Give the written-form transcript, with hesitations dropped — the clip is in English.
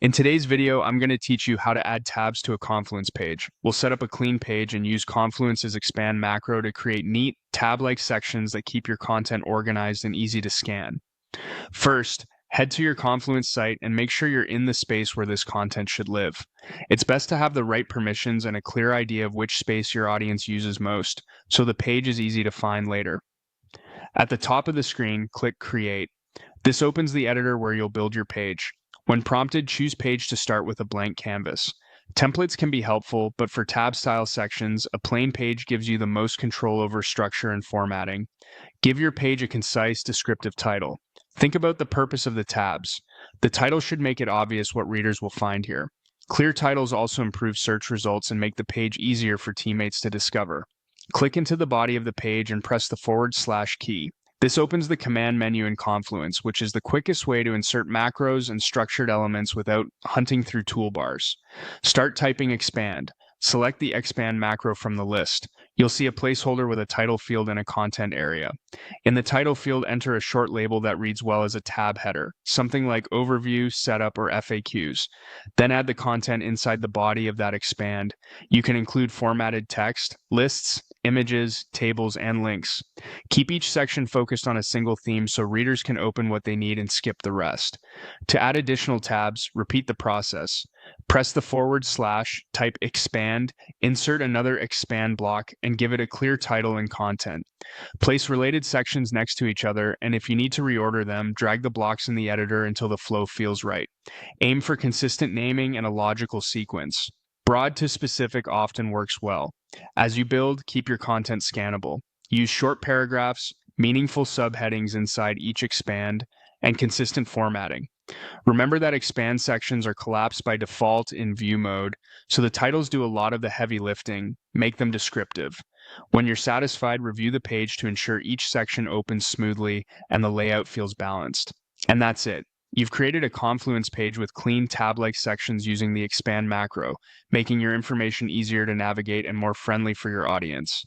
In today's video, I'm going to teach you how to add tabs to a Confluence page. We'll set up a clean page and use Confluence's expand macro to create neat, tab-like sections that keep your content organized and easy to scan. First, head to your Confluence site and make sure you're in the space where this content should live. It's best to have the right permissions and a clear idea of which space your audience uses most, so the page is easy to find later. At the top of the screen, click Create. This opens the editor where you'll build your page. When prompted, choose Page to start with a blank canvas. Templates can be helpful, but for tab-style sections, a plain page gives you the most control over structure and formatting. Give your page a concise, descriptive title. Think about the purpose of the tabs. The title should make it obvious what readers will find here. Clear titles also improve search results and make the page easier for teammates to discover. Click into the body of the page and press the / key. This opens the command menu in Confluence, which is the quickest way to insert macros and structured elements without hunting through toolbars. Start typing expand. Select the expand macro from the list. You'll see a placeholder with a title field and a content area. In the title field, enter a short label that reads well as a tab header, something like overview, setup, or FAQs. Then add the content inside the body of that expand. You can include formatted text, lists, images, tables, and links. Keep each section focused on a single theme so readers can open what they need and skip the rest. To add additional tabs, repeat the process. Press the /, type expand, insert another expand block, and give it a clear title and content. Place related sections next to each other, and if you need to reorder them, drag the blocks in the editor until the flow feels right. Aim for consistent naming and a logical sequence. Broad to specific often works well. As you build, keep your content scannable. Use short paragraphs, meaningful subheadings inside each expand, and consistent formatting. Remember that expand sections are collapsed by default in view mode, so the titles do a lot of the heavy lifting. Make them descriptive. When you're satisfied, review the page to ensure each section opens smoothly and the layout feels balanced. And that's it. You've created a Confluence page with clean tab-like sections using the expand macro, making your information easier to navigate and more friendly for your audience.